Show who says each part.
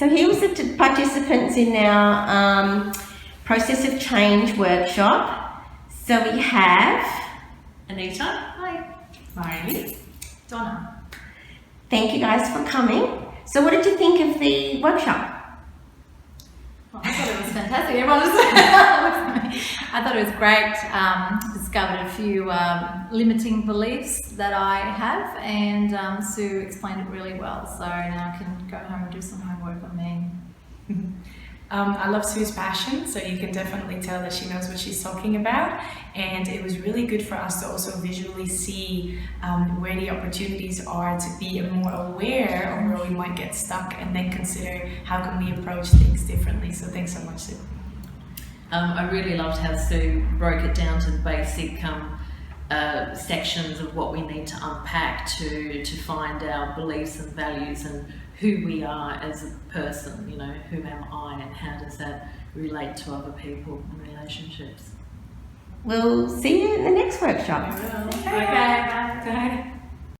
Speaker 1: So here was the participants in our process of change workshop. So we have
Speaker 2: Anita. Hi. Marie. Donna.
Speaker 1: Thank you guys for coming. So what did you think of the workshop?
Speaker 3: Well, I thought it was fantastic. Everyone was I thought it was great. Discovered a few limiting beliefs that I have, and Sue explained it really well. So now I can go home and do some homework on me.
Speaker 4: I love Sue's passion, so you can definitely tell that she knows what she's talking about, and it was really good for us to also visually see where the opportunities are to be more aware of where we might get stuck, and then consider how can we approach things differently. So thanks so much, Sue.
Speaker 2: I really loved how Sue broke it down to the basic sections of what we need to unpack to find our beliefs and values and who we are as a person. You know, who am I and how does that relate to other people and relationships?
Speaker 1: We'll see you in the next workshop.
Speaker 3: Okay, bye.